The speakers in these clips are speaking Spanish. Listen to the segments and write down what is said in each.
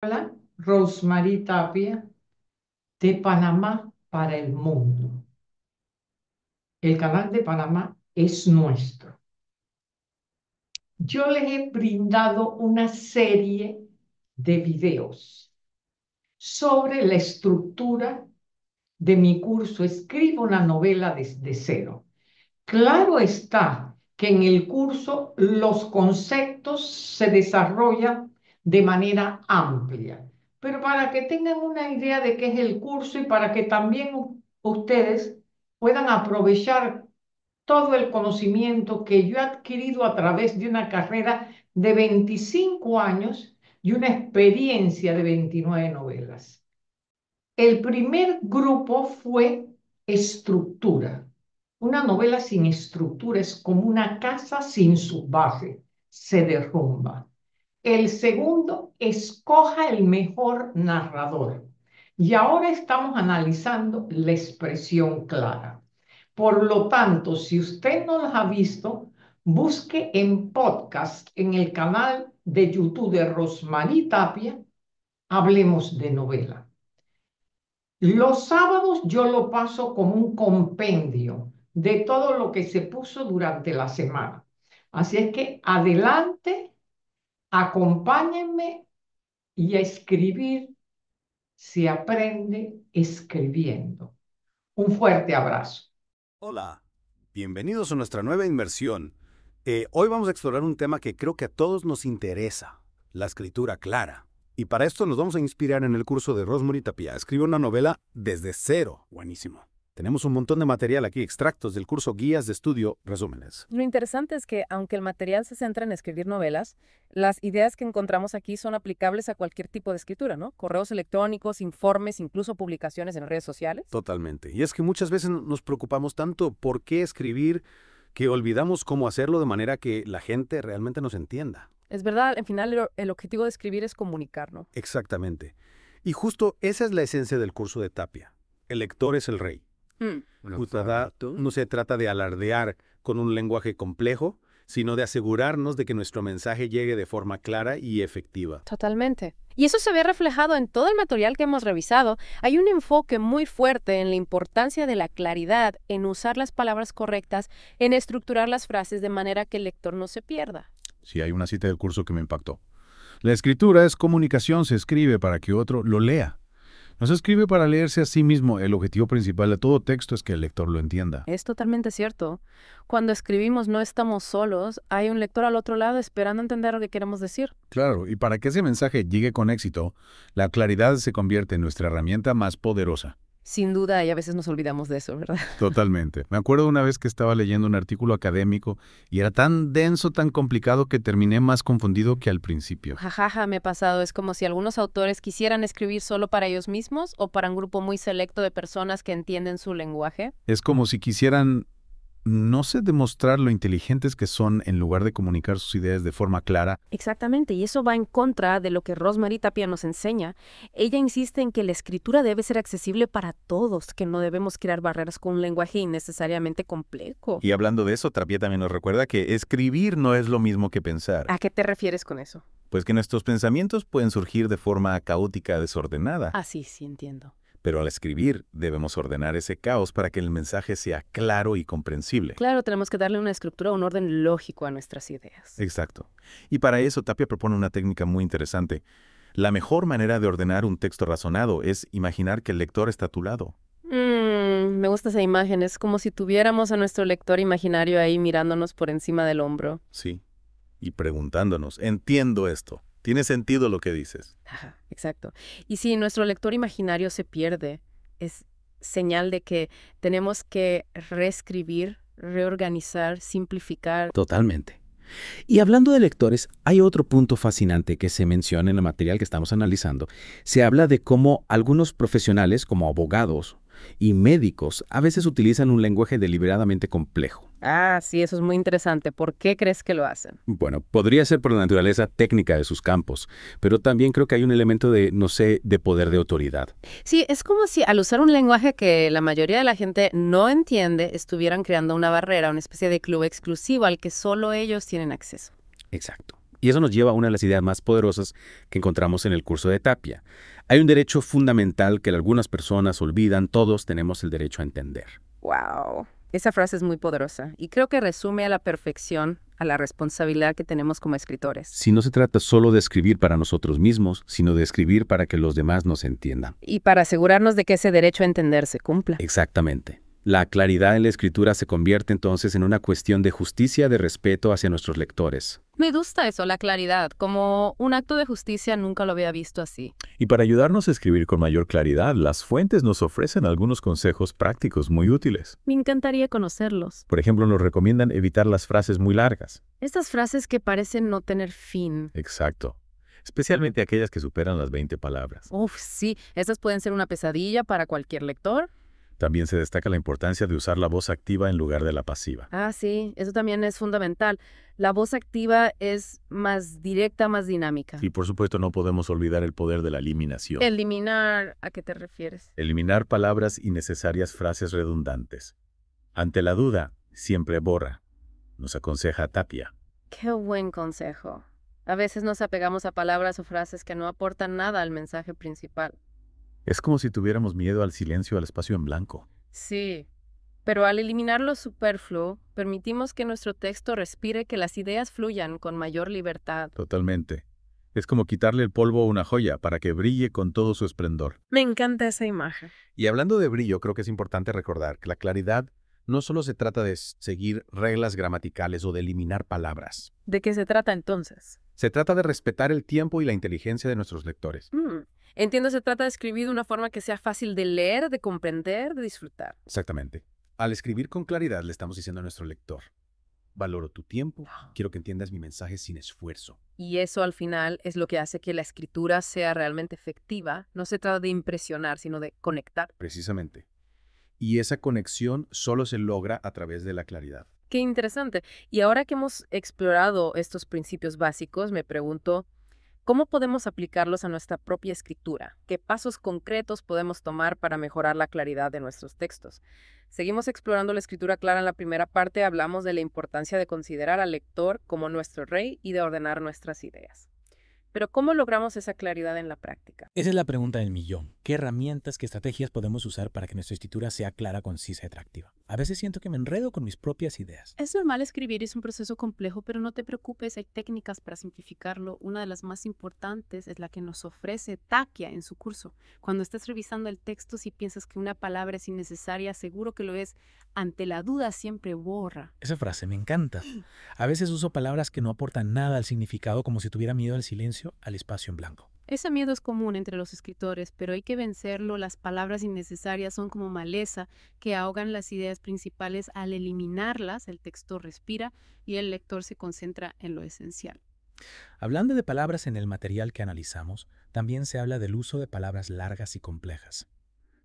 Hola, Rosmarie Tapia, de Panamá para el mundo. El canal de Panamá es nuestro. Yo les he brindado una serie de videos sobre la estructura de mi curso Escribo una novela desde cero. Claro está que en el curso los conceptos se desarrollan de manera amplia, pero para que tengan una idea de qué es el curso y para que también ustedes puedan aprovechar todo el conocimiento que yo he adquirido a través de una carrera de 25 años y una experiencia de 29 novelas. El primer grupo fue estructura. Una novela sin estructura es como una casa sin su base, se derrumba. El segundo, escoja el mejor narrador. Y ahora estamos analizando la expresión clara. Por lo tanto, si usted no las ha visto, busque en podcast en el canal de YouTube de Rosmarie Tapia, Hablemos de novela. Los sábados yo lo paso como un compendio de todo lo que se puso durante la semana. Así es que adelante, acompáñenme y a escribir se aprende escribiendo. Un fuerte abrazo. Hola, bienvenidos a nuestra nueva inmersión. Hoy vamos a explorar un tema que creo que a todos nos interesa, la escritura clara. Y para esto nos vamos a inspirar en el curso de Rosmarie Tapia. Escribe una novela desde cero. Buenísimo. Tenemos un montón de material aquí, extractos del curso, guías de estudio, resúmenes. Lo interesante es que, aunque el material se centra en escribir novelas, las ideas que encontramos aquí son aplicables a cualquier tipo de escritura, ¿no? Correos electrónicos, informes, incluso publicaciones en redes sociales. Totalmente. Y es que muchas veces nos preocupamos tanto por qué escribir que olvidamos cómo hacerlo de manera que la gente realmente nos entienda. Es verdad, al final el objetivo de escribir es comunicar, ¿no? Exactamente. Y justo esa es la esencia del curso de Tapia. El lector es el rey. No se trata de alardear con un lenguaje complejo, sino de asegurarnos de que nuestro mensaje llegue de forma clara y efectiva. Totalmente. Y eso se ve reflejado en todo el material que hemos revisado. Hay un enfoque muy fuerte en la importancia de la claridad, en usar las palabras correctas, en estructurar las frases de manera que el lector no se pierda. Sí, hay una cita del curso que me impactó. La escritura es comunicación, se escribe para que otro lo lea. No se escribe para leerse a sí mismo. El objetivo principal de todo texto es que el lector lo entienda. Es totalmente cierto. Cuando escribimos no estamos solos, hay un lector al otro lado esperando entender lo que queremos decir. Claro, y para que ese mensaje llegue con éxito, la claridad se convierte en nuestra herramienta más poderosa. Sin duda, y a veces nos olvidamos de eso, ¿verdad? Totalmente. Me acuerdo una vez que estaba leyendo un artículo académico y era tan denso, tan complicado que terminé más confundido que al principio. Jajaja, me ha pasado. Es como si algunos autores quisieran escribir solo para ellos mismos o para un grupo muy selecto de personas que entienden su lenguaje. Es como si quisieran, no sé, demostrar lo inteligentes que son en lugar de comunicar sus ideas de forma clara. Exactamente, y eso va en contra de lo que Rosmarie Tapia nos enseña. Ella insiste en que la escritura debe ser accesible para todos, que no debemos crear barreras con un lenguaje innecesariamente complejo. Y hablando de eso, Tapia también nos recuerda que escribir no es lo mismo que pensar. ¿A qué te refieres con eso? Pues que nuestros pensamientos pueden surgir de forma caótica, desordenada. Ah, sí, sí, entiendo. Pero al escribir debemos ordenar ese caos para que el mensaje sea claro y comprensible. Claro, tenemos que darle una estructura, un orden lógico a nuestras ideas. Exacto. Y para eso Tapia propone una técnica muy interesante. La mejor manera de ordenar un texto razonado es imaginar que el lector está a tu lado. Me gusta esa imagen. Es como si tuviéramos a nuestro lector imaginario ahí mirándonos por encima del hombro. Sí. Y preguntándonos, entiendo esto. ¿Tiene sentido lo que dices? Ajá, exacto. Y si nuestro lector imaginario se pierde, es señal de que tenemos que reescribir, reorganizar, simplificar. Totalmente. Y hablando de lectores, hay otro punto fascinante que se menciona en el material que estamos analizando. Se habla de cómo algunos profesionales, como abogados y médicos, a veces utilizan un lenguaje deliberadamente complejo. Ah, sí, eso es muy interesante. ¿Por qué crees que lo hacen? Bueno, podría ser por la naturaleza técnica de sus campos, pero también creo que hay un elemento de, no sé, de poder de autoridad. Sí, es como si al usar un lenguaje que la mayoría de la gente no entiende, estuvieran creando una barrera, una especie de club exclusivo al que solo ellos tienen acceso. Exacto. Y eso nos lleva a una de las ideas más poderosas que encontramos en el curso de Tapia. Hay un derecho fundamental que algunas personas olvidan, todos tenemos el derecho a entender. Wow. Esa frase es muy poderosa y creo que resume a la perfección a la responsabilidad que tenemos como escritores. Si no se trata solo de escribir para nosotros mismos, sino de escribir para que los demás nos entiendan. Y para asegurarnos de que ese derecho a entender se cumpla. Exactamente. La claridad en la escritura se convierte entonces en una cuestión de justicia, de respeto hacia nuestros lectores. Me gusta eso, la claridad. Como un acto de justicia nunca lo había visto así. Y para ayudarnos a escribir con mayor claridad, las fuentes nos ofrecen algunos consejos prácticos muy útiles. Me encantaría conocerlos. Por ejemplo, nos recomiendan evitar las frases muy largas. Estas frases que parecen no tener fin. Exacto. Especialmente aquellas que superan las 20 palabras. Uf, sí, estas pueden ser una pesadilla para cualquier lector. También se destaca la importancia de usar la voz activa en lugar de la pasiva. Ah, sí, eso también es fundamental. La voz activa es más directa, más dinámica. Y por supuesto no podemos olvidar el poder de la eliminación. Eliminar, ¿a qué te refieres? Eliminar palabras innecesarias, frases redundantes. Ante la duda, siempre borra. Nos aconseja Tapia. Qué buen consejo. A veces nos apegamos a palabras o frases que no aportan nada al mensaje principal. Es como si tuviéramos miedo al silencio, al espacio en blanco. Sí, pero al eliminar lo superfluo, permitimos que nuestro texto respire, que las ideas fluyan con mayor libertad. Totalmente. Es como quitarle el polvo a una joya para que brille con todo su esplendor. Me encanta esa imagen. Y hablando de brillo, creo que es importante recordar que la claridad no solo se trata de seguir reglas gramaticales o de eliminar palabras. ¿De qué se trata entonces? Se trata de respetar el tiempo y la inteligencia de nuestros lectores. Entiendo, se trata de escribir de una forma que sea fácil de leer, de comprender, de disfrutar. Exactamente. Al escribir con claridad le estamos diciendo a nuestro lector: valoro tu tiempo, quiero que entiendas mi mensaje sin esfuerzo. Y eso al final es lo que hace que la escritura sea realmente efectiva. No se trata de impresionar, sino de conectar. Precisamente. Y esa conexión solo se logra a través de la claridad. Qué interesante. Y ahora que hemos explorado estos principios básicos, me pregunto, ¿cómo podemos aplicarlos a nuestra propia escritura? ¿Qué pasos concretos podemos tomar para mejorar la claridad de nuestros textos? Seguimos explorando la escritura clara en la primera parte. Hablamos de la importancia de considerar al lector como nuestro rey y de ordenar nuestras ideas. Pero ¿cómo logramos esa claridad en la práctica? Esa es la pregunta del millón. ¿Qué herramientas, qué estrategias podemos usar para que nuestra escritura sea clara, concisa y atractiva? A veces siento que me enredo con mis propias ideas. Es normal escribir, es un proceso complejo, pero no te preocupes, hay técnicas para simplificarlo. Una de las más importantes es la que nos ofrece Tapia en su curso. Cuando estés revisando el texto, si piensas que una palabra es innecesaria, seguro que lo es. Ante la duda siempre borra. Esa frase me encanta. A veces uso palabras que no aportan nada al significado, como si tuviera miedo al silencio, al espacio en blanco. Ese miedo es común entre los escritores, pero hay que vencerlo. Las palabras innecesarias son como maleza que ahogan las ideas principales. Al eliminarlas, el texto respira y el lector se concentra en lo esencial. Hablando de palabras en el material que analizamos, también se habla del uso de palabras largas y complejas.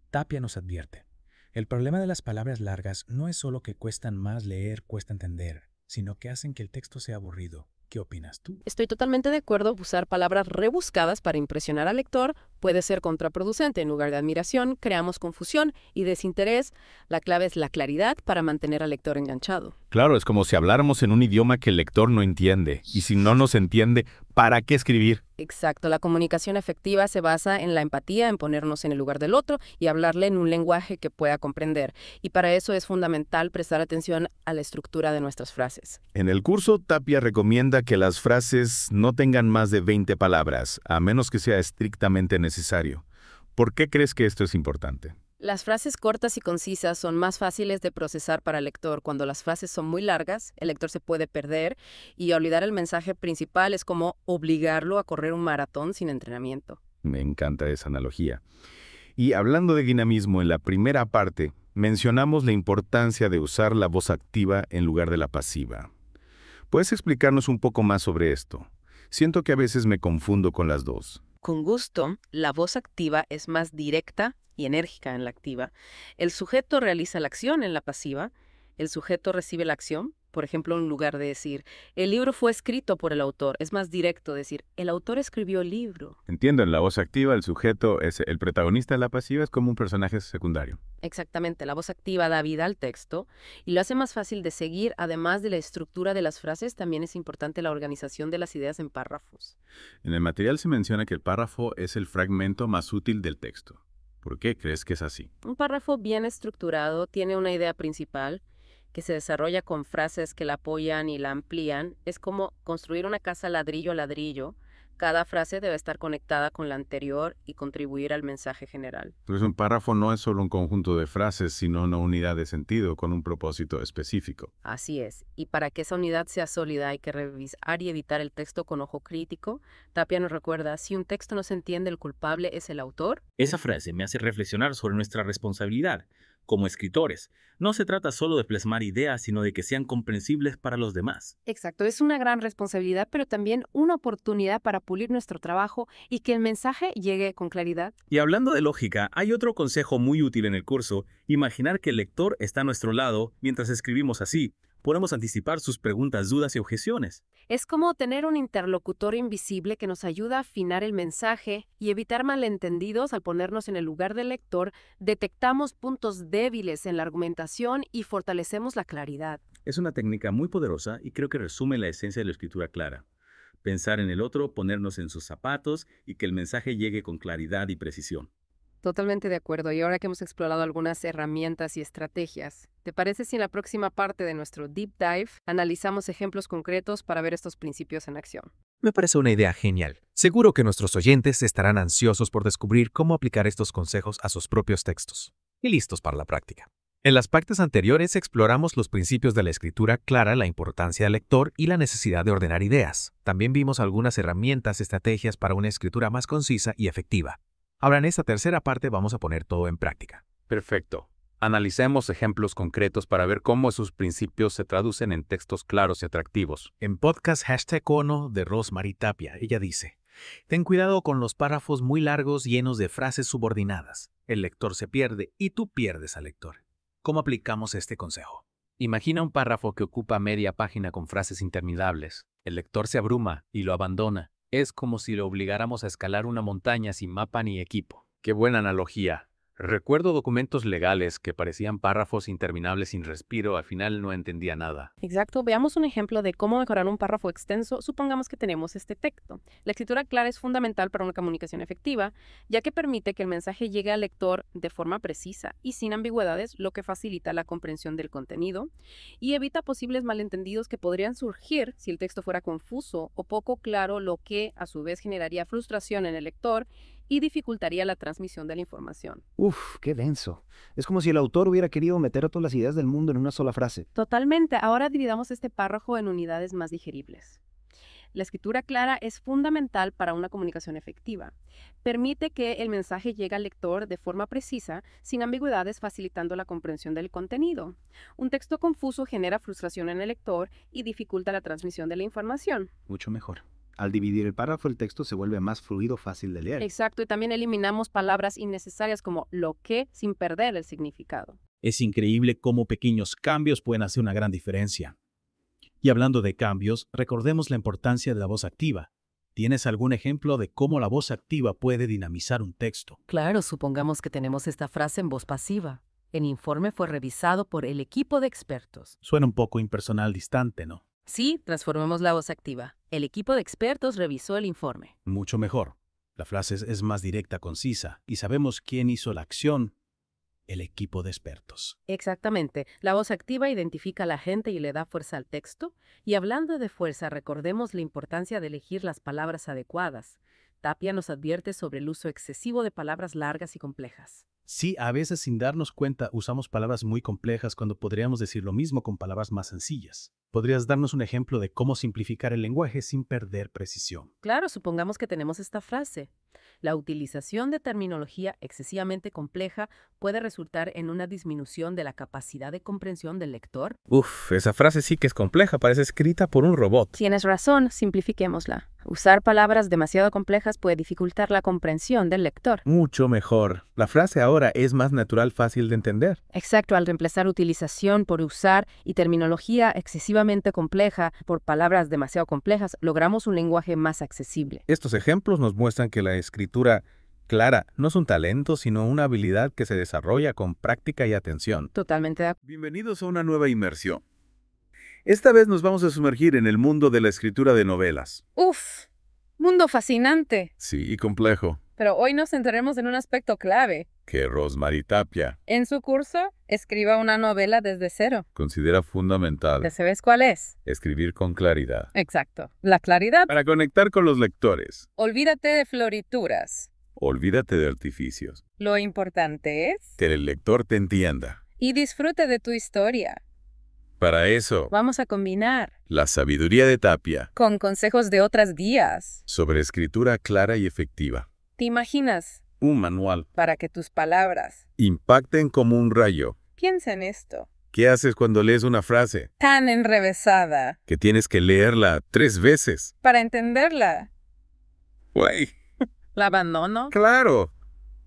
Tapia nos advierte: el problema de las palabras largas no es solo que cuestan más leer, cuesta entender, sino que hacen que el texto sea aburrido. ¿Qué opinas tú? Estoy totalmente de acuerdo. Usar palabras rebuscadas para impresionar al lector puede ser contraproducente. En lugar de admiración, creamos confusión y desinterés. La clave es la claridad para mantener al lector enganchado. Claro, es como si habláramos en un idioma que el lector no entiende. Y si no nos entiende, ¿para qué escribir? Exacto. La comunicación efectiva se basa en la empatía, en ponernos en el lugar del otro y hablarle en un lenguaje que pueda comprender. Y para eso es fundamental prestar atención a la estructura de nuestras frases. En el curso, Tapia recomienda que las frases no tengan más de 20 palabras, a menos que sea estrictamente necesario. ¿Por qué crees que esto es importante? Las frases cortas y concisas son más fáciles de procesar para el lector. Cuando las frases son muy largas, el lector se puede perder y olvidar el mensaje principal es como obligarlo a correr un maratón sin entrenamiento. Me encanta esa analogía. Y hablando de dinamismo, en la primera parte mencionamos la importancia de usar la voz activa en lugar de la pasiva. ¿Puedes explicarnos un poco más sobre esto? Siento que a veces me confundo con las dos. Con gusto, la voz activa es más directa y enérgica en la activa. El sujeto realiza la acción en la pasiva. El sujeto recibe la acción, Por ejemplo, en lugar de decir, el libro fue escrito por el autor, es más directo decir, el autor escribió el libro. Entiendo, en la voz activa el sujeto es el protagonista, la pasiva es como un personaje secundario. Exactamente, la voz activa da vida al texto y lo hace más fácil de seguir. Además de la estructura de las frases, también es importante la organización de las ideas en párrafos. En el material se menciona que el párrafo es el fragmento más útil del texto. ¿Por qué crees que es así? Un párrafo bien estructurado tiene una idea principal que se desarrolla con frases que la apoyan y la amplían. Es como construir una casa ladrillo a ladrillo. Cada frase debe estar conectada con la anterior y contribuir al mensaje general. Pues un párrafo no es solo un conjunto de frases, sino una unidad de sentido con un propósito específico. Así es. Y para que esa unidad sea sólida hay que revisar y editar el texto con ojo crítico. Tapia nos recuerda, si un texto no se entiende, el culpable es el autor. Esa frase me hace reflexionar sobre nuestra responsabilidad como escritores. No se trata solo de plasmar ideas, sino de que sean comprensibles para los demás. Exacto, es una gran responsabilidad, pero también una oportunidad para pulir nuestro trabajo y que el mensaje llegue con claridad. Y hablando de lógica, hay otro consejo muy útil en el curso: imaginar que el lector está a nuestro lado mientras escribimos así. Podemos anticipar sus preguntas, dudas y objeciones. Es como tener un interlocutor invisible que nos ayuda a afinar el mensaje y evitar malentendidos. Al ponernos en el lugar del lector, detectamos puntos débiles en la argumentación y fortalecemos la claridad. Es una técnica muy poderosa y creo que resume la esencia de la escritura clara. Pensar en el otro, ponernos en sus zapatos y que el mensaje llegue con claridad y precisión. Totalmente de acuerdo. Y ahora que hemos explorado algunas herramientas y estrategias, ¿te parece si en la próxima parte de nuestro Deep Dive analizamos ejemplos concretos para ver estos principios en acción? Me parece una idea genial. Seguro que nuestros oyentes estarán ansiosos por descubrir cómo aplicar estos consejos a sus propios textos y listos para la práctica. En las partes anteriores exploramos los principios de la escritura clara, la importancia del lector y la necesidad de ordenar ideas. También vimos algunas herramientas, estrategias para una escritura más concisa y efectiva. Ahora en esta tercera parte vamos a poner todo en práctica. Perfecto. Analicemos ejemplos concretos para ver cómo esos principios se traducen en textos claros y atractivos. En podcast #ONO de Rosemary Tapia, ella dice, ten cuidado con los párrafos muy largos llenos de frases subordinadas. El lector se pierde y tú pierdes al lector. ¿Cómo aplicamos este consejo? Imagina un párrafo que ocupa media página con frases interminables. El lector se abruma y lo abandona. Es como si lo obligáramos a escalar una montaña sin mapa ni equipo. Qué buena analogía. Recuerdo documentos legales que parecían párrafos interminables sin respiro, al final no entendía nada. Exacto. Veamos un ejemplo de cómo mejorar un párrafo extenso. Supongamos que tenemos este texto. La escritura clara es fundamental para una comunicación efectiva, ya que permite que el mensaje llegue al lector de forma precisa y sin ambigüedades, lo que facilita la comprensión del contenido y evita posibles malentendidos que podrían surgir si el texto fuera confuso o poco claro, lo que a su vez generaría frustración en el lector y dificultaría la transmisión de la información. Uf, qué denso. Es como si el autor hubiera querido meter todas las ideas del mundo en una sola frase. Totalmente. Ahora dividamos este párrafo en unidades más digeribles. La escritura clara es fundamental para una comunicación efectiva. Permite que el mensaje llegue al lector de forma precisa, sin ambigüedades, facilitando la comprensión del contenido. Un texto confuso genera frustración en el lector y dificulta la transmisión de la información. Mucho mejor. Al dividir el párrafo, el texto se vuelve más fluido, fácil de leer. Exacto, y también eliminamos palabras innecesarias como lo que, sin perder el significado. Es increíble cómo pequeños cambios pueden hacer una gran diferencia. Y hablando de cambios, recordemos la importancia de la voz activa. ¿Tienes algún ejemplo de cómo la voz activa puede dinamizar un texto? Claro, supongamos que tenemos esta frase en voz pasiva. El informe fue revisado por el equipo de expertos. Suena un poco impersonal, distante, ¿no? Sí, transformemos la voz activa. El equipo de expertos revisó el informe. Mucho mejor. La frase es más directa, concisa, y sabemos quién hizo la acción. El equipo de expertos. Exactamente. La voz activa identifica a la gente y le da fuerza al texto. Y hablando de fuerza, recordemos la importancia de elegir las palabras adecuadas. Tapia nos advierte sobre el uso excesivo de palabras largas y complejas. Sí, a veces sin darnos cuenta usamos palabras muy complejas cuando podríamos decir lo mismo con palabras más sencillas. ¿Podrías darnos un ejemplo de cómo simplificar el lenguaje sin perder precisión? Claro, supongamos que tenemos esta frase. La utilización de terminología excesivamente compleja puede resultar en una disminución de la capacidad de comprensión del lector. Uf, esa frase sí que es compleja, parece escrita por un robot. Tienes razón, simplifiquémosla. Usar palabras demasiado complejas puede dificultar la comprensión del lector. Mucho mejor. La frase ahora es más natural, fácil de entender. Exacto, al reemplazar utilización por usar y terminología excesivamente compleja por palabras demasiado complejas, logramos un lenguaje más accesible. Estos ejemplos nos muestran que la escritura clara no es un talento, sino una habilidad que se desarrolla con práctica y atención. Totalmente de acuerdo. Bienvenidos a una nueva inmersión. Esta vez nos vamos a sumergir en el mundo de la escritura de novelas. ¡Uf! Mundo fascinante. Sí, y complejo. Pero hoy nos centraremos en un aspecto clave. Que Rosmary Tapia En su curso, escriba una novela desde cero. considera fundamental ¿Ya sabes cuál es? escribir con claridad. Exacto. La claridad. Para conectar con los lectores, Olvídate de florituras. olvídate de artificios. Lo importante es... Que el lector te entienda. Y disfrute de tu historia. Para eso, Vamos a combinar la sabiduría de Tapia con consejos de otras guías. sobre escritura clara y efectiva. ¿Te imaginas? Un manual. Para que tus palabras Impacten como un rayo. piensa en esto. ¿Qué haces cuando lees una frase? Tan enrevesada. Que tienes que leerla 3 veces. Para entenderla. Güey, ¿La abandono? claro.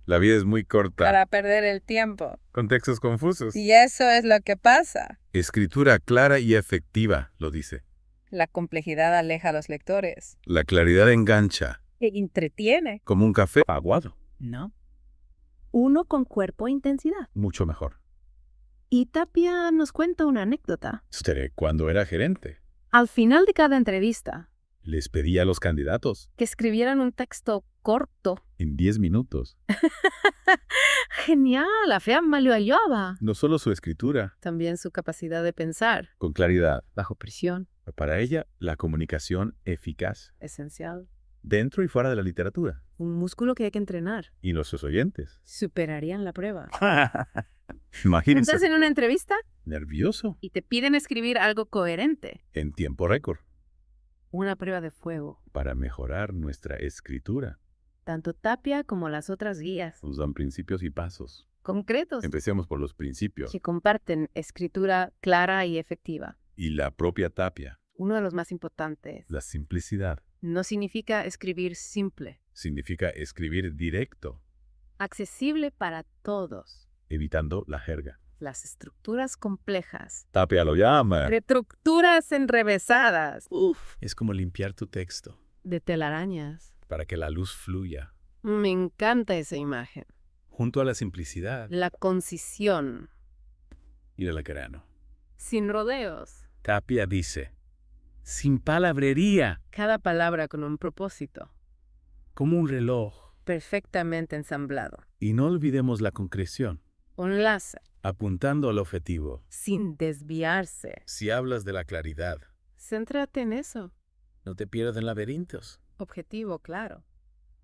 La vida es muy corta. Para perder el tiempo. Contextos confusos. Y eso es lo que pasa. Escritura clara y efectiva, lo dice. La complejidad aleja a los lectores. La claridad engancha, E entretiene. como un café. Aguado. ¿No? Uno con cuerpo e intensidad. Mucho mejor. Y Tapia nos cuenta una anécdota. Cuando era gerente, Al final de cada entrevista, les pedía a los candidatos que escribieran un texto corto. en 10 minutos. Genial, la fea me lo hallaba. No solo su escritura, También su capacidad de pensar. con claridad. Bajo presión. Para ella, la comunicación eficaz, Esencial. dentro y fuera de la literatura. Un músculo que hay que entrenar. Y nuestros oyentes. Superarían la prueba. Imagínense. ¿Estás en una entrevista? Nervioso. Y te piden escribir algo coherente. En tiempo récord. Una prueba de fuego. Para mejorar nuestra escritura. Tanto Tapia como las otras guías. Nos dan principios y pasos. Concretos. Empecemos por los principios. Que comparten escritura clara y efectiva. Y la propia Tapia. Uno de los más importantes. La simplicidad. No significa escribir simple. Significa escribir directo, Accesible para todos. evitando la jerga. Las estructuras complejas. Tapia lo llama. Estructuras enrevesadas. Es como limpiar tu texto. De telarañas. Para que la luz fluya. Me encanta esa imagen. Junto a la simplicidad. La concisión. Y el grano. Sin rodeos. Tapia dice, sin palabrería, Cada palabra con un propósito. como un reloj. Perfectamente ensamblado. Y no olvidemos la concreción, Un láser. apuntando al objetivo. Sin desviarse. Si hablas de la claridad, Céntrate en eso. no te pierdas en laberintos. Objetivo, claro.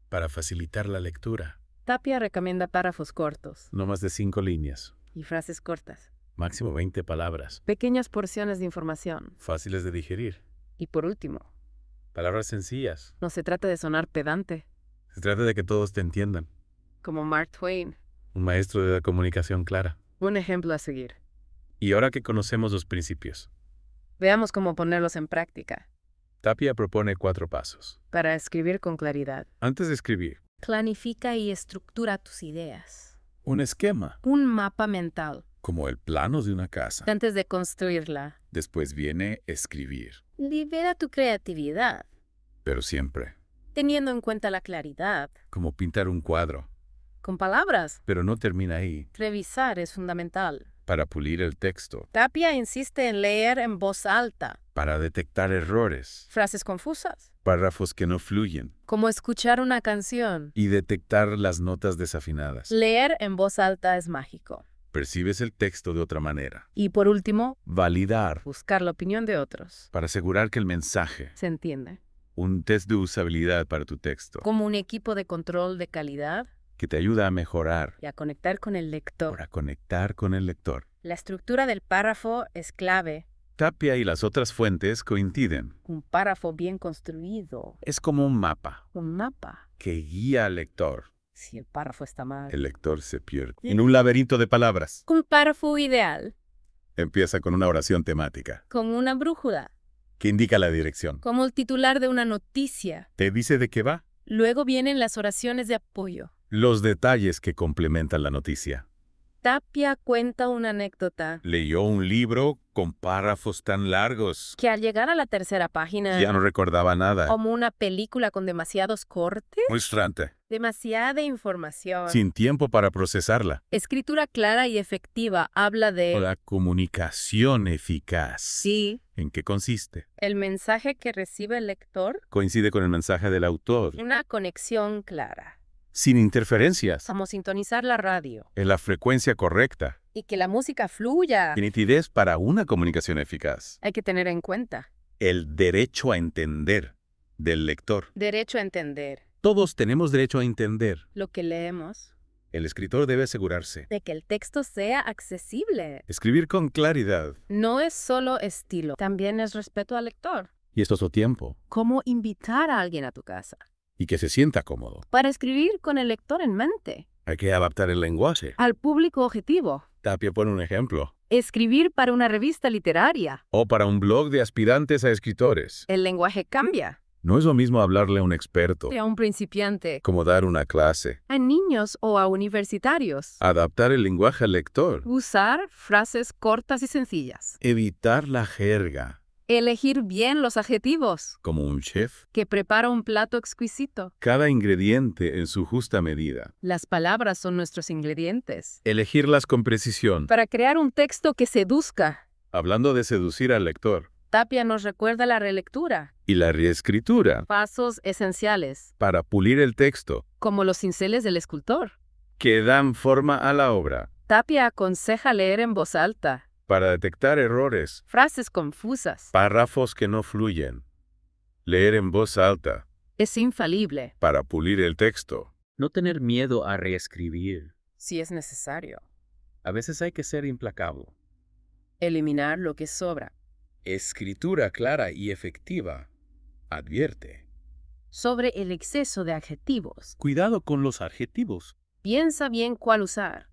Para facilitar la lectura, Tapia recomienda párrafos cortos no más de 5 líneas, y frases cortas. máximo 20 palabras, Pequeñas porciones de información. fáciles de digerir. Y por último, Palabras sencillas. no se trata de sonar pedante, Se trata de que todos te entiendan. como Mark Twain. Un maestro de la comunicación clara. Un ejemplo a seguir. Y ahora que conocemos los principios, Veamos cómo ponerlos en práctica Tapia propone 4 pasos. para escribir con claridad. Antes de escribir, Planifica y estructura tus ideas. un esquema, Un mapa mental. como el plano de una casa. Antes de construirla. Después viene escribir, Libera tu creatividad, pero siempre, teniendo en cuenta la claridad. como pintar un cuadro, Con palabras, pero no termina ahí. revisar es fundamental. Para pulir el texto, Tapia insiste en leer en voz alta. para detectar errores, Frases confusas. párrafos que no fluyen Como escuchar una canción. y detectar las notas desafinadas. Leer en voz alta es mágico. Percibes el texto de otra manera. Y por último, Validar, buscar la opinión de otros. para asegurar que el mensaje, ¿Se entiende? un test de usabilidad para tu texto, Como un equipo de control de calidad que te ayuda a mejorar, y a conectar con el lector. para conectar con el lector. La estructura del párrafo es clave. Tapia y las otras fuentes coinciden. Un párrafo bien construido. Es como un mapa Un mapa. que guía al lector. Si el párrafo está mal. El lector se pierde en un laberinto de palabras. Un párrafo ideal, Empieza con una oración temática con una brújula, que indica la dirección. como el titular de una noticia. Te dice de qué va, Luego vienen las oraciones de apoyo. los detalles que complementan la noticia. Tapia cuenta una anécdota Leyó un libro con párrafos tan largos. que al llegar a la tercera página, Ya no recordaba nada. como una película con demasiados cortes, Frustrante. demasiada información. Sin tiempo para procesarla. Escritura clara y efectiva habla de... La comunicación eficaz. Sí, ¿En qué consiste? el mensaje que recibe el lector, Coincide con el mensaje del autor. una conexión clara. Sin interferencias. Como sintonizar la radio. En la frecuencia correcta. Y que la música fluya. Y nitidez para una comunicación eficaz. Hay que tener en cuenta. El derecho a entender del lector. Derecho a entender Todos tenemos derecho a entender. lo que leemos. El escritor debe asegurarse. De que el texto sea accesible. Escribir con claridad. No es solo estilo, también es respeto al lector. Y esto es su tiempo. ¿Cómo invitar a alguien a tu casa? Y que se sienta cómodo. Para escribir con el lector en mente. Hay que adaptar el lenguaje. Al público objetivo. Tapia pone un ejemplo. Escribir para una revista literaria. O para un blog de aspirantes a escritores. El lenguaje cambia. No es lo mismo hablarle a un experto. A un principiante. Como dar una clase. A niños o a universitarios. Adaptar el lenguaje al lector. Usar frases cortas y sencillas. Evitar la jerga. Elegir bien los adjetivos. Como un chef. Que prepara un plato exquisito. Cada ingrediente en su justa medida. Las palabras son nuestros ingredientes. Elegirlas con precisión. Para crear un texto que seduzca. Hablando de seducir al lector. Tapia nos recuerda la relectura. Y la reescritura. Pasos esenciales. Para pulir el texto. Como los cinceles del escultor. Que dan forma a la obra. Tapia aconseja leer en voz alta. Para detectar errores. Frases confusas. Párrafos que no fluyen. Leer en voz alta. Es infalible. Para pulir el texto. No tener miedo a reescribir. Si es necesario. A veces hay que ser implacable. Eliminar lo que sobra. Escritura clara y efectiva. Advierte. Sobre el exceso de adjetivos. Cuidado con los adjetivos. Piensa bien cuál usar.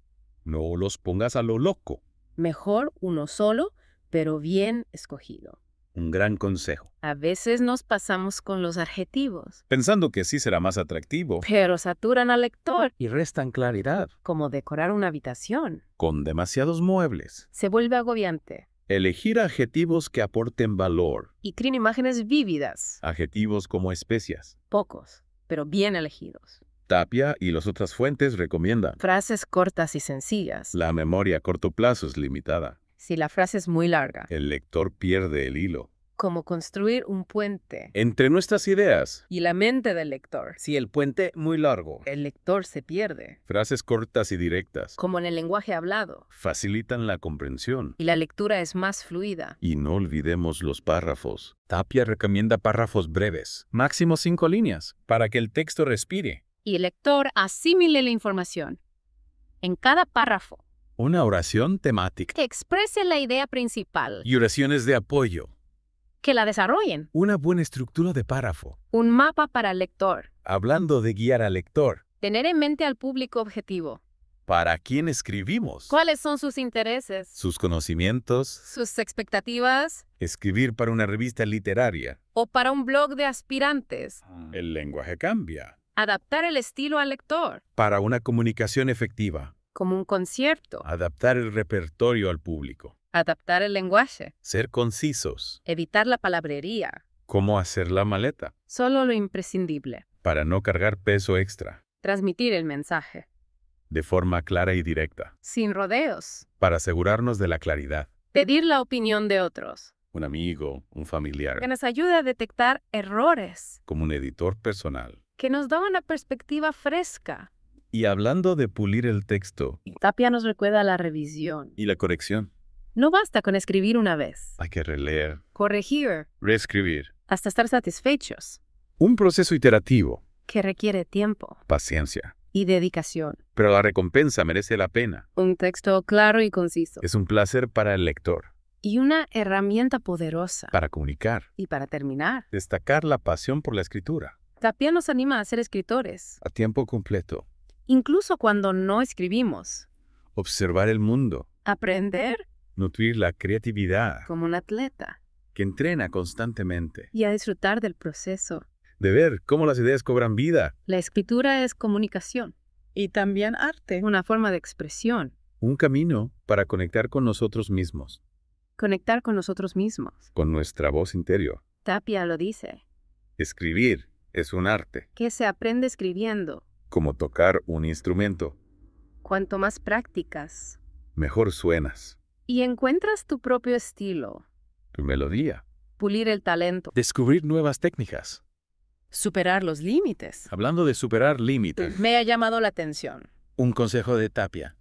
No los pongas a lo loco. Mejor uno solo, pero bien escogido. Un gran consejo. A veces nos pasamos con los adjetivos, Pensando que sí será más atractivo. pero saturan al lector, Y restan claridad. como decorar una habitación. Con demasiados muebles. Se vuelve agobiante Elegir adjetivos que aporten valor. y crea imágenes vívidas. Adjetivos como especias. Pocos, pero bien elegidos. Tapia y las otras fuentes recomiendan. Frases cortas y sencillas. La memoria a corto plazo es limitada. Si la frase es muy larga, El lector pierde el hilo. como construir un puente. Entre nuestras ideas. Y la mente del lector. Si el puente muy largo. El lector se pierde, Frases cortas y directas. como en el lenguaje hablado. Facilitan la comprensión. Y la lectura es más fluida. Y no olvidemos los párrafos. Tapia recomienda párrafos breves, máximo 5 líneas, para que el texto respire. Y el lector asimile la información. En cada párrafo, Una oración temática. que exprese la idea principal. Y oraciones de apoyo. Que la desarrollen. Una buena estructura de párrafo. Un mapa para el lector. Hablando de guiar al lector. Tener en mente al público objetivo. ¿Para quién escribimos? ¿Cuáles son sus intereses? Sus conocimientos. ¿Sus expectativas? Escribir para una revista literaria. ¿O para un blog de aspirantes? El lenguaje cambia. Adaptar el estilo al lector. Para una comunicación efectiva. Como un concierto. Adaptar el repertorio al público. Adaptar el lenguaje. Ser concisos. Evitar la palabrería. ¿Cómo hacer la maleta? Solo lo imprescindible. Para no cargar peso extra. Transmitir el mensaje. De forma clara y directa. Sin rodeos. Para asegurarnos de la claridad. Pedir la opinión de otros. Un amigo, un familiar. Que nos ayude a detectar errores. Como un editor personal. Que nos da una perspectiva fresca. Y hablando de pulir el texto. Tapia nos recuerda la revisión. Y la corrección. No basta con escribir una vez. Hay que releer. Corregir. Reescribir. Hasta estar satisfechos. Un proceso iterativo. Que requiere tiempo. Paciencia. Y dedicación. Pero la recompensa merece la pena. Un texto claro y conciso. Es un placer para el lector. Y una herramienta poderosa. Para comunicar. Y para terminar. Destacar la pasión por la escritura. Tapia nos anima a ser escritores, A tiempo completo. incluso cuando no escribimos. Observar el mundo. Aprender Nutrir la creatividad. como un atleta Que entrena constantemente. y a disfrutar del proceso. De ver cómo las ideas cobran vida. La escritura es comunicación, Y también arte. una forma de expresión, Un camino para conectar con nosotros mismos. conectar con nosotros mismos. Con nuestra voz interior. Tapia lo dice, Escribir es un arte. que se aprende escribiendo. Como tocar un instrumento. Cuanto más practicas Mejor suenas. y encuentras tu propio estilo, Tu melodía. pulir el talento, Descubrir nuevas técnicas. superar los límites. Hablando de superar límites, Me ha llamado la atención. un consejo de Tapia.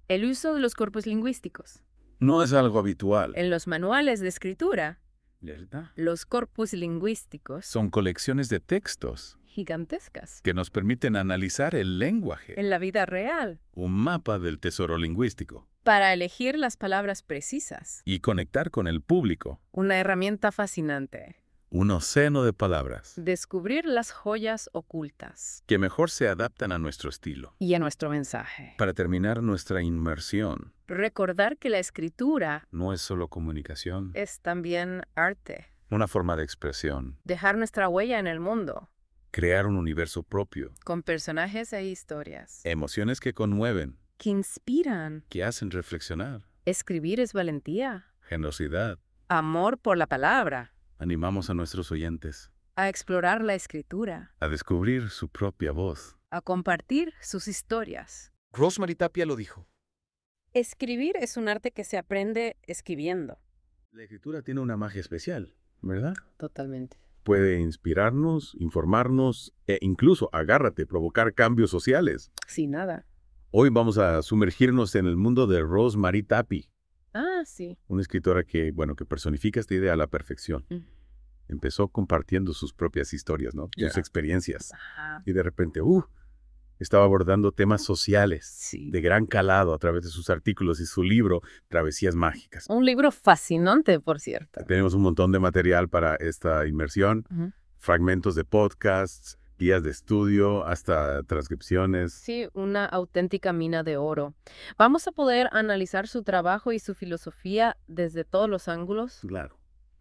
El uso de los corpus lingüísticos. No es algo habitual. En los manuales de escritura, ¿Verdad? los corpus lingüísticos Son colecciones de textos gigantescas. que nos permiten analizar el lenguaje. En la vida real, Un mapa del tesoro lingüístico. para elegir las palabras precisas. Y conectar con el público. Una herramienta fascinante. Un océano de palabras Descubrir las joyas ocultas. que mejor se adaptan a nuestro estilo. Y a nuestro mensaje. Para terminar nuestra inmersión, Recordar que la escritura no es solo comunicación, es también arte. una forma de expresión, Dejar nuestra huella en el mundo, crear un universo propio, con personajes e historias emociones que conmueven, que inspiran. que hacen reflexionar, Escribir es valentía. generosidad. Amor por la palabra. Animamos a nuestros oyentes A explorar la escritura. a descubrir su propia voz. A compartir sus historias. Rosemary Tapia lo dijo. Escribir es un arte que se aprende escribiendo. La escritura tiene una magia especial, ¿verdad? Totalmente. Puede inspirarnos, informarnos e incluso, agárrate, provocar cambios sociales. Sin nada. Hoy vamos a sumergirnos en el mundo de Rosemary Tapia, Ah, sí. una escritora que personifica esta idea a la perfección. Empezó compartiendo sus propias historias, ¿no? Sus experiencias. Ajá. Y de repente, estaba abordando temas sociales Sí. de gran calado a través de sus artículos y su libro, Travesías Mágicas. Un libro fascinante, por cierto. Tenemos un montón de material para esta inmersión, Ujú. fragmentos de podcasts, guías de estudio, hasta transcripciones. Sí, una auténtica mina de oro. Vamos a poder analizar su trabajo y su filosofía desde todos los ángulos. Claro.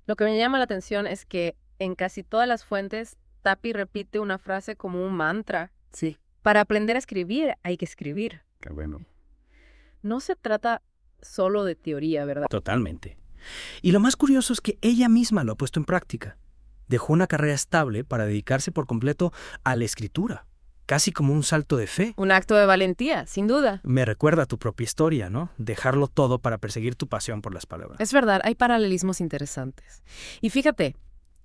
Lo que me llama la atención es que en casi todas las fuentes, Tapia repite una frase como un mantra. Sí. Para aprender a escribir, hay que escribir. Qué bueno. No se trata solo de teoría, ¿verdad? Totalmente. Y lo más curioso es que ella misma lo ha puesto en práctica. Dejó una carrera estable para dedicarse por completo a la escritura, casi como un salto de fe. Un acto de valentía, sin duda. Me recuerda a tu propia historia, ¿no? Dejarlo todo para perseguir tu pasión por las palabras. Es verdad, hay paralelismos interesantes. Y fíjate,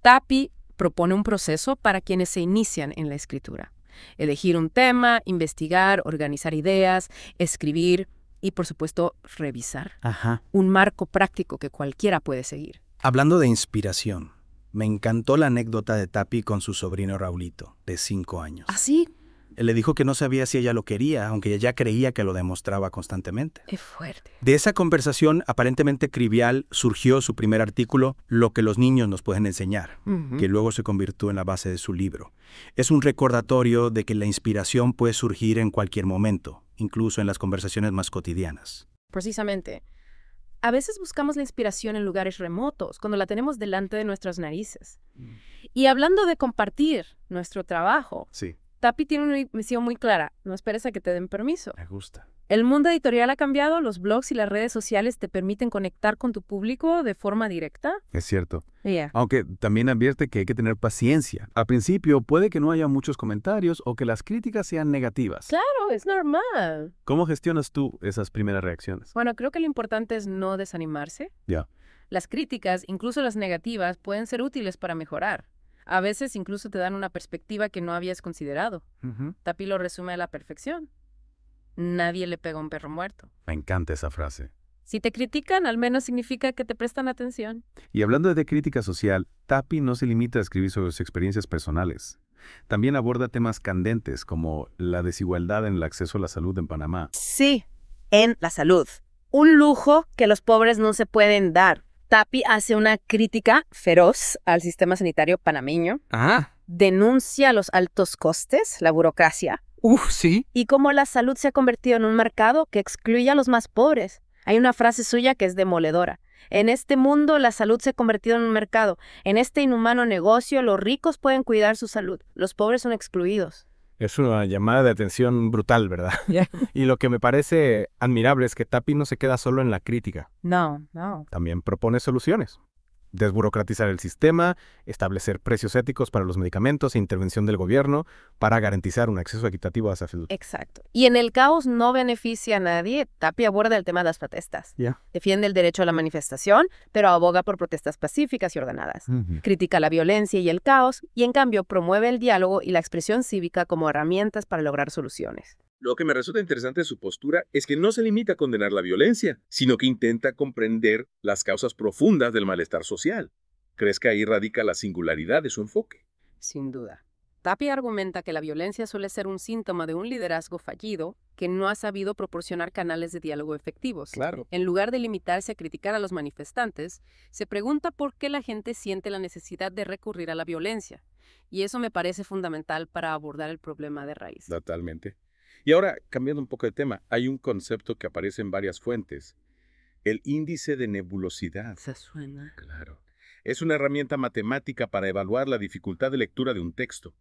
Tapia propone un proceso para quienes se inician en la escritura. Elegir un tema, investigar, organizar ideas, escribir y, por supuesto, revisar. Ajá. Un marco práctico que cualquiera puede seguir. Hablando de inspiración, me encantó la anécdota de Tapia con su sobrino Raulito, de 5 años. ¿Ah, sí? Él le dijo que no sabía si ella lo quería, aunque ella creía que lo demostraba constantemente. Qué fuerte. De esa conversación aparentemente trivial surgió su primer artículo, Lo que los niños nos pueden enseñar, que luego se convirtió en la base de su libro. Es un recordatorio de que la inspiración puede surgir en cualquier momento, incluso en las conversaciones más cotidianas. Precisamente. A veces buscamos la inspiración en lugares remotos, cuando la tenemos delante de nuestras narices. Y hablando de compartir nuestro trabajo, Sí, Tapia tiene una misión muy clara. No esperes a que te den permiso. me gusta. El mundo editorial ha cambiado, los blogs y las redes sociales te permiten conectar con tu público de forma directa. Es cierto. Yeah. Aunque también advierte que hay que tener paciencia. Al principio puede que no haya muchos comentarios o que las críticas sean negativas. Claro, es normal. ¿Cómo gestionas tú esas primeras reacciones? Bueno, creo que lo importante es no desanimarse. Ya. Las críticas, incluso las negativas, pueden ser útiles para mejorar. A veces incluso te dan una perspectiva que no habías considerado. Tapia lo resume a la perfección. Nadie le pega a un perro muerto. Me encanta esa frase. Si te critican, al menos significa que te prestan atención. Y hablando de crítica social, Tapia no se limita a escribir sobre sus experiencias personales. También aborda temas candentes como la desigualdad en el acceso a la salud en Panamá. Sí, en la salud. Un lujo que los pobres no se pueden dar. Tapia hace una crítica feroz al sistema sanitario panameño. Ah, denuncia los altos costes, la burocracia, Sí. y cómo la salud se ha convertido en un mercado que excluye a los más pobres. Hay una frase suya que es demoledora. En este mundo, la salud se ha convertido en un mercado. En este inhumano negocio, los ricos pueden cuidar su salud. Los pobres son excluidos. Es una llamada de atención brutal, ¿verdad? Y lo que me parece admirable es que Tapi no se queda solo en la crítica. No. También propone soluciones. Desburocratizar el sistema, establecer precios éticos para los medicamentos e intervención del gobierno para garantizar un acceso equitativo a esa salud. Exacto. Y en el caos no beneficia a nadie. Tapi aborda el tema de las protestas. Defiende el derecho a la manifestación, pero aboga por protestas pacíficas y ordenadas. Critica la violencia y el caos, y en cambio promueve el diálogo y la expresión cívica como herramientas para lograr soluciones. Lo que me resulta interesante de su postura es que no se limita a condenar la violencia, sino que intenta comprender las causas profundas del malestar social. ¿Crees que ahí radica la singularidad de su enfoque? Sin duda. Tapi argumenta que la violencia suele ser un síntoma de un liderazgo fallido que no ha sabido proporcionar canales de diálogo efectivos. Claro. En lugar de limitarse a criticar a los manifestantes, se pregunta por qué la gente siente la necesidad de recurrir a la violencia. Y eso me parece fundamental para abordar el problema de raíz. Totalmente. Y ahora, cambiando un poco de tema, hay un concepto que aparece en varias fuentes. El índice de nebulosidad. ¿Se suena? Claro. Es una herramienta matemática para evaluar la dificultad de lectura de un texto.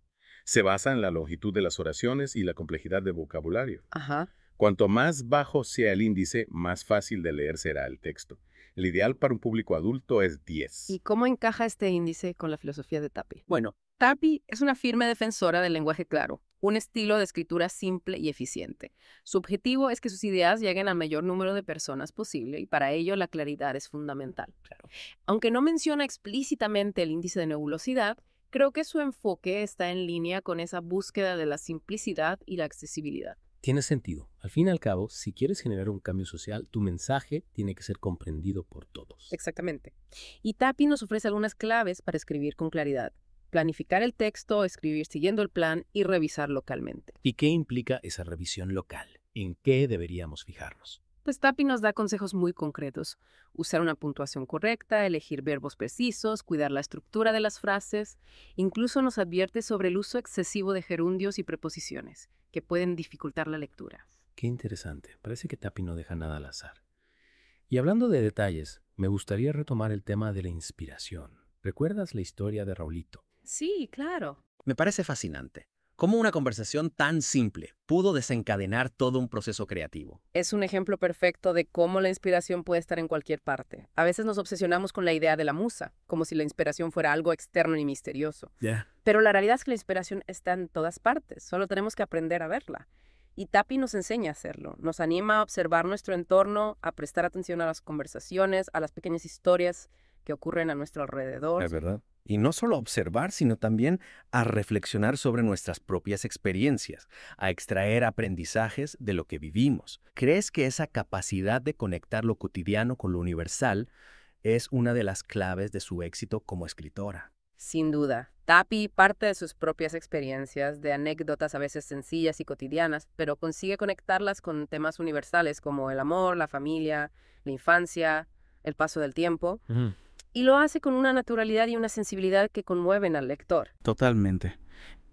Se basa en la longitud de las oraciones y la complejidad del vocabulario. Ajá. Cuanto más bajo sea el índice, más fácil de leer será el texto. El ideal para un público adulto es 10. ¿Y cómo encaja este índice con la filosofía de Tapi? Bueno, Tapi es una firme defensora del lenguaje claro, un estilo de escritura simple y eficiente. Su objetivo es que sus ideas lleguen al mayor número de personas posible y para ello la claridad es fundamental. Claro. Aunque no menciona explícitamente el índice de nebulosidad, creo que su enfoque está en línea con esa búsqueda de la simplicidad y la accesibilidad. Tiene sentido. Al fin y al cabo, si quieres generar un cambio social, tu mensaje tiene que ser comprendido por todos. Exactamente. Y Tapi nos ofrece algunas claves para escribir con claridad. Planificar el texto, escribir siguiendo el plan y revisar localmente. ¿Y qué implica esa revisión local? ¿En qué deberíamos fijarnos? Pues Tapi nos da consejos muy concretos. Usar una puntuación correcta, elegir verbos precisos, cuidar la estructura de las frases. Incluso nos advierte sobre el uso excesivo de gerundios y preposiciones, que pueden dificultar la lectura. Qué interesante. Parece que Tapi no deja nada al azar. Y hablando de detalles, me gustaría retomar el tema de la inspiración. ¿Recuerdas la historia de Raulito? Sí, claro. Me parece fascinante. Cómo una conversación tan simple pudo desencadenar todo un proceso creativo. Es un ejemplo perfecto de cómo la inspiración puede estar en cualquier parte. A veces nos obsesionamos con la idea de la musa, como si la inspiración fuera algo externo y misterioso. Pero la realidad es que la inspiración está en todas partes, solo tenemos que aprender a verla. Y Tapi nos enseña a hacerlo, nos anima a observar nuestro entorno, a prestar atención a las conversaciones, a las pequeñas historias que ocurren a nuestro alrededor. Es verdad. Y no solo a observar, sino también a reflexionar sobre nuestras propias experiencias, a extraer aprendizajes de lo que vivimos. ¿Crees que esa capacidad de conectar lo cotidiano con lo universal es una de las claves de su éxito como escritora? Sin duda. Tapi parte de sus propias experiencias, de anécdotas a veces sencillas y cotidianas, pero consigue conectarlas con temas universales como el amor, la familia, la infancia, el paso del tiempo. Y lo hace con una naturalidad y una sensibilidad que conmueven al lector. Totalmente.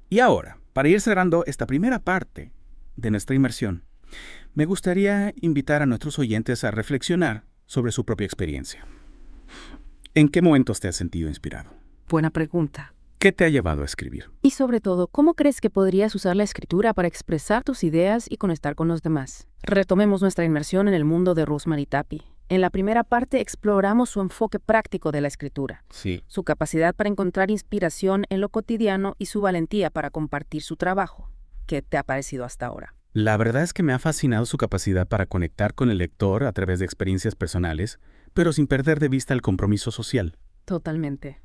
Y ahora, para ir cerrando esta primera parte de nuestra inmersión, me gustaría invitar a nuestros oyentes a reflexionar sobre su propia experiencia. ¿En qué momentos te has sentido inspirado? Buena pregunta. ¿Qué te ha llevado a escribir? Y sobre todo, ¿cómo crees que podrías usar la escritura para expresar tus ideas y conectar con los demás? Retomemos nuestra inmersión en el mundo de Rosemary Tapi. En la primera parte exploramos su enfoque práctico de la escritura, su capacidad para encontrar inspiración en lo cotidiano y su valentía para compartir su trabajo. ¿Qué te ha parecido hasta ahora? La verdad es que me ha fascinado su capacidad para conectar con el lector a través de experiencias personales, pero sin perder de vista el compromiso social. Totalmente.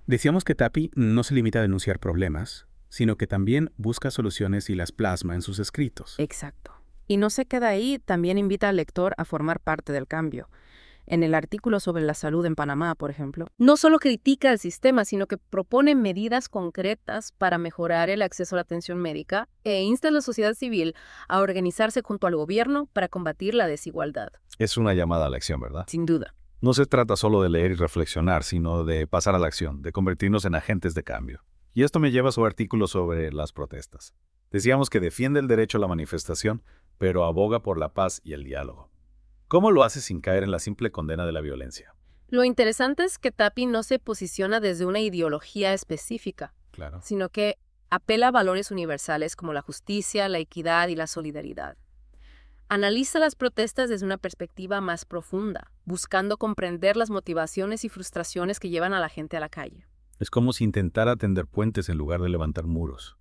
Decíamos que Tapi no se limita a denunciar problemas, sino que también busca soluciones y las plasma en sus escritos. Exacto. Y no se queda ahí, también invita al lector a formar parte del cambio. En el artículo sobre la salud en Panamá, por ejemplo, no solo critica el sistema, sino que propone medidas concretas para mejorar el acceso a la atención médica e insta a la sociedad civil a organizarse junto al gobierno para combatir la desigualdad. Es una llamada a la acción, ¿verdad? Sin duda. No se trata solo de leer y reflexionar, sino de pasar a la acción, de convertirnos en agentes de cambio. Y esto me lleva a su artículo sobre las protestas. Decíamos que defiende el derecho a la manifestación, pero aboga por la paz y el diálogo. ¿Cómo lo hace sin caer en la simple condena de la violencia? Lo interesante es que Tapi no se posiciona desde una ideología específica, Claro. sino que apela a valores universales como la justicia, la equidad y la solidaridad. Analiza las protestas desde una perspectiva más profunda, buscando comprender las motivaciones y frustraciones que llevan a la gente a la calle. Es como si intentara tender puentes en lugar de levantar muros.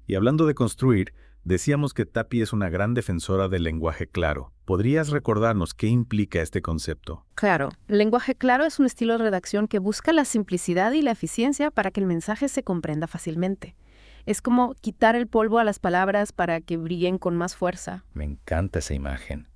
Y hablando de construir, decíamos que Tapi es una gran defensora del lenguaje claro. ¿Podrías recordarnos qué implica este concepto? Claro, el lenguaje claro es un estilo de redacción que busca la simplicidad y la eficiencia para que el mensaje se comprenda fácilmente. Es como quitar el polvo a las palabras para que brillen con más fuerza. Me encanta esa imagen.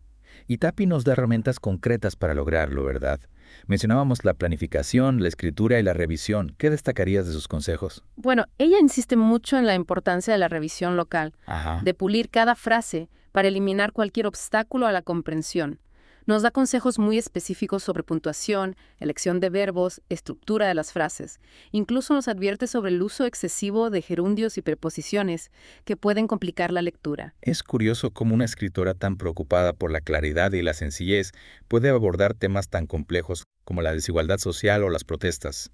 Y Tapi nos da herramientas concretas para lograrlo, ¿verdad? Mencionábamos la planificación, la escritura y la revisión. ¿Qué destacarías de sus consejos? Bueno, ella insiste mucho en la importancia de la revisión local, de pulir cada frase para eliminar cualquier obstáculo a la comprensión. Nos da consejos muy específicos sobre puntuación, elección de verbos, estructura de las frases. Incluso nos advierte sobre el uso excesivo de gerundios y preposiciones que pueden complicar la lectura. Es curioso cómo una escritora tan preocupada por la claridad y la sencillez puede abordar temas tan complejos como la desigualdad social o las protestas.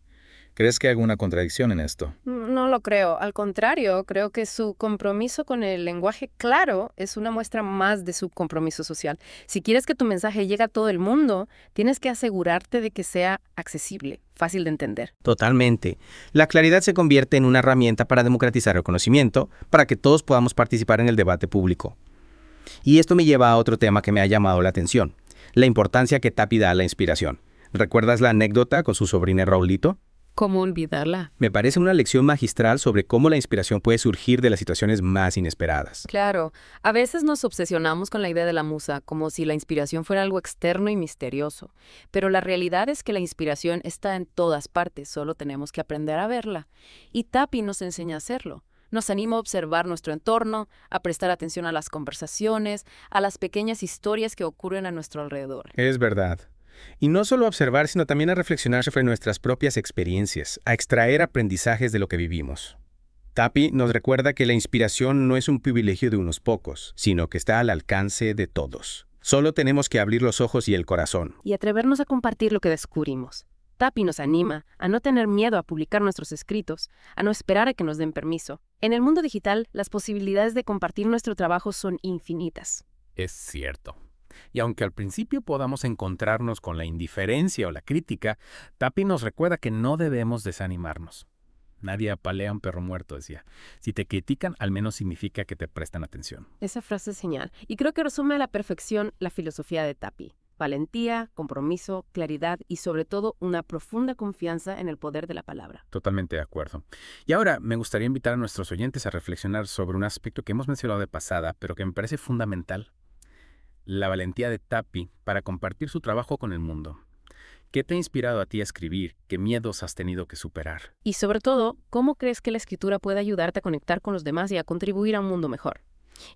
¿Crees que hay alguna contradicción en esto? No lo creo. Al contrario, creo que su compromiso con el lenguaje claro es una muestra más de su compromiso social. Si quieres que tu mensaje llegue a todo el mundo, tienes que asegurarte de que sea accesible, fácil de entender. Totalmente. La claridad se convierte en una herramienta para democratizar el conocimiento, para que todos podamos participar en el debate público. Y esto me lleva a otro tema que me ha llamado la atención, la importancia que Tapi da a la inspiración. ¿Recuerdas la anécdota con su sobrina Raulito? ¿Cómo olvidarla? Me parece una lección magistral sobre cómo la inspiración puede surgir de las situaciones más inesperadas. Claro, a veces nos obsesionamos con la idea de la musa, como si la inspiración fuera algo externo y misterioso. Pero la realidad es que la inspiración está en todas partes, solo tenemos que aprender a verla. Y Tapi nos enseña a hacerlo. Nos anima a observar nuestro entorno, a prestar atención a las conversaciones, a las pequeñas historias que ocurren a nuestro alrededor. Es verdad. Y no solo a observar, sino también a reflexionar sobre nuestras propias experiencias, a extraer aprendizajes de lo que vivimos. Tapi nos recuerda que la inspiración no es un privilegio de unos pocos, sino que está al alcance de todos. Solo tenemos que abrir los ojos y el corazón. Y atrevernos a compartir lo que descubrimos. Tapi nos anima a no tener miedo a publicar nuestros escritos, a no esperar a que nos den permiso. En el mundo digital, las posibilidades de compartir nuestro trabajo son infinitas. Es cierto. Y aunque al principio podamos encontrarnos con la indiferencia o la crítica, Tapi nos recuerda que no debemos desanimarnos. Nadie apalea a un perro muerto, decía. Si te critican, al menos significa que te prestan atención. Esa frase es genial. Y creo que resume a la perfección la filosofía de Tapi. Valentía, compromiso, claridad y sobre todo una profunda confianza en el poder de la palabra. Totalmente de acuerdo. Y ahora me gustaría invitar a nuestros oyentes a reflexionar sobre un aspecto que hemos mencionado de pasada, pero que me parece fundamental. La valentía de Tapi para compartir su trabajo con el mundo. ¿Qué te ha inspirado a ti a escribir? ¿Qué miedos has tenido que superar? Y sobre todo, ¿cómo crees que la escritura puede ayudarte a conectar con los demás y a contribuir a un mundo mejor?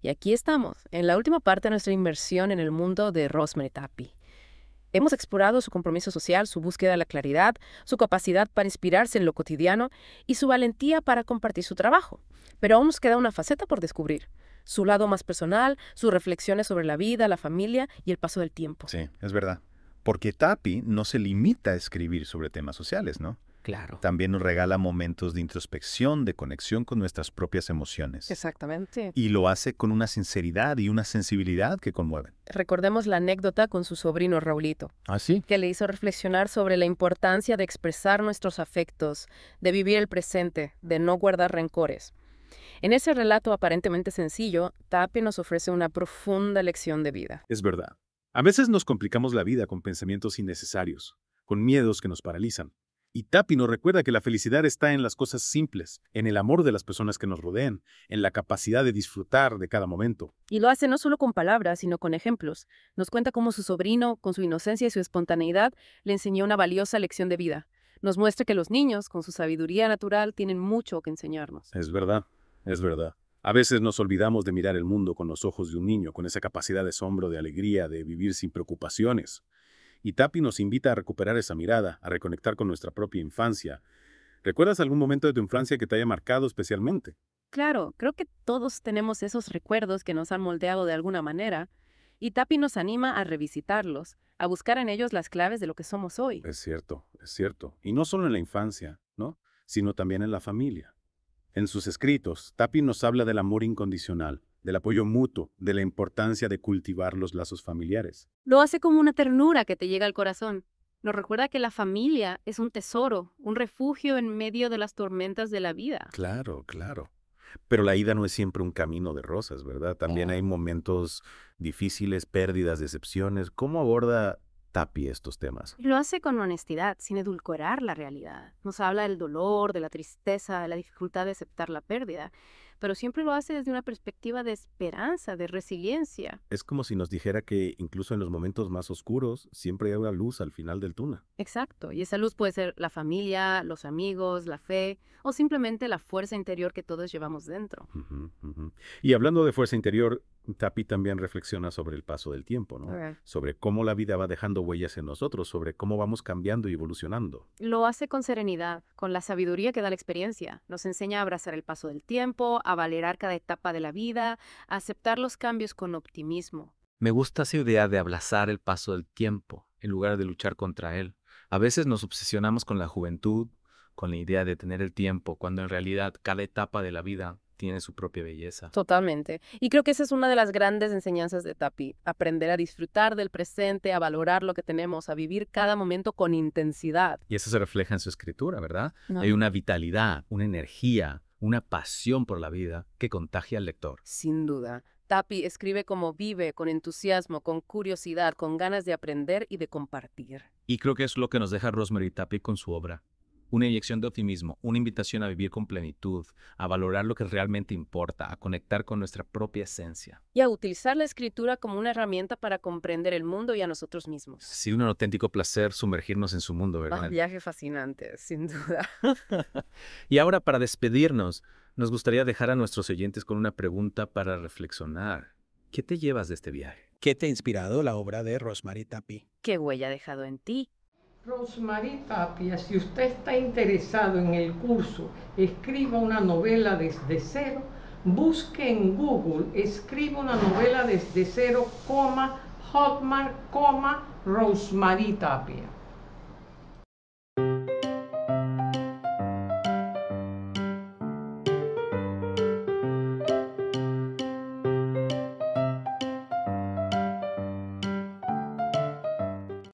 Y aquí estamos, en la última parte de nuestra inmersión en el mundo de Rosemary Tapi. Hemos explorado su compromiso social, su búsqueda de la claridad, su capacidad para inspirarse en lo cotidiano y su valentía para compartir su trabajo. Pero aún nos queda una faceta por descubrir. Su lado más personal, sus reflexiones sobre la vida, la familia y el paso del tiempo. Sí, es verdad. Porque Tapi no se limita a escribir sobre temas sociales, ¿no? Claro. También nos regala momentos de introspección, de conexión con nuestras propias emociones. Exactamente. Y lo hace con una sinceridad y una sensibilidad que conmueven. Recordemos la anécdota con su sobrino Raulito. ¿Ah, sí? Que le hizo reflexionar sobre la importancia de expresar nuestros afectos, de vivir el presente, de no guardar rencores. En ese relato aparentemente sencillo, Tapi nos ofrece una profunda lección de vida. Es verdad. A veces nos complicamos la vida con pensamientos innecesarios, con miedos que nos paralizan. Y Tapi nos recuerda que la felicidad está en las cosas simples, en el amor de las personas que nos rodean, en la capacidad de disfrutar de cada momento. Y lo hace no solo con palabras, sino con ejemplos. Nos cuenta cómo su sobrino, con su inocencia y su espontaneidad, le enseñó una valiosa lección de vida. Nos muestra que los niños, con su sabiduría natural, tienen mucho que enseñarnos. Es verdad, es verdad. A veces nos olvidamos de mirar el mundo con los ojos de un niño, con esa capacidad de asombro, de alegría, de vivir sin preocupaciones. Y Tapi nos invita a recuperar esa mirada, a reconectar con nuestra propia infancia, ¿Recuerdas algún momento de tu infancia que te haya marcado especialmente? Claro, creo que todos tenemos esos recuerdos que nos han moldeado de alguna manera, y Tapi nos anima a revisitarlos, a buscar en ellos las claves de lo que somos hoy. Es cierto, es cierto. Y no solo en la infancia, ¿no? Sino también en la familia. En sus escritos, Tapi nos habla del amor incondicional, del apoyo mutuo, de la importancia de cultivar los lazos familiares. Lo hace como una ternura que te llega al corazón. Nos recuerda que la familia es un tesoro, un refugio en medio de las tormentas de la vida. Claro, claro. Pero la ida no es siempre un camino de rosas, ¿verdad? También hay momentos difíciles, pérdidas, decepciones. ¿Cómo aborda Tapi estos temas? Lo hace con honestidad, sin edulcorar la realidad. Nos habla del dolor, de la tristeza, de la dificultad de aceptar la pérdida, pero siempre lo hace desde una perspectiva de esperanza, de resiliencia. Es como si nos dijera que incluso en los momentos más oscuros siempre hay una luz al final del túnel. Exacto, y esa luz puede ser la familia, los amigos, la fe, o simplemente la fuerza interior que todos llevamos dentro. Y hablando de fuerza interior, Tapi también reflexiona sobre el paso del tiempo, ¿no? Sobre cómo la vida va dejando huellas en nosotros, sobre cómo vamos cambiando y evolucionando. Lo hace con serenidad, con la sabiduría que da la experiencia. Nos enseña a abrazar el paso del tiempo, a valorar cada etapa de la vida, a aceptar los cambios con optimismo. Me gusta esa idea de abrazar el paso del tiempo, en lugar de luchar contra él. A veces nos obsesionamos con la juventud, con la idea de tener el tiempo, cuando en realidad cada etapa de la vida tiene su propia belleza. Totalmente. Y creo que esa es una de las grandes enseñanzas de Tapi, aprender a disfrutar del presente, a valorar lo que tenemos, a vivir cada momento con intensidad. Y eso se refleja en su escritura, ¿verdad? Hay una vitalidad, una energía, una pasión por la vida que contagia al lector. Sin duda. Tapi escribe como vive, con entusiasmo, con curiosidad, con ganas de aprender y de compartir. Y creo que es lo que nos deja Rosemary Tapi con su obra. Una inyección de optimismo, una invitación a vivir con plenitud, a valorar lo que realmente importa, a conectar con nuestra propia esencia. Y a utilizar la escritura como una herramienta para comprender el mundo y a nosotros mismos. Sí, un auténtico placer sumergirnos en su mundo, ¿verdad? Un viaje fascinante, sin duda. Y ahora, para despedirnos, nos gustaría dejar a nuestros oyentes con una pregunta para reflexionar. ¿Qué te llevas de este viaje? ¿Qué te ha inspirado la obra de Rosemary Tapi? ¿Qué huella ha dejado en ti? Rosemary Tapia, si usted está interesado en el curso Escriba una novela desde cero, busque en Google, escriba una novela desde cero, Hotmart, Rosemary Tapia.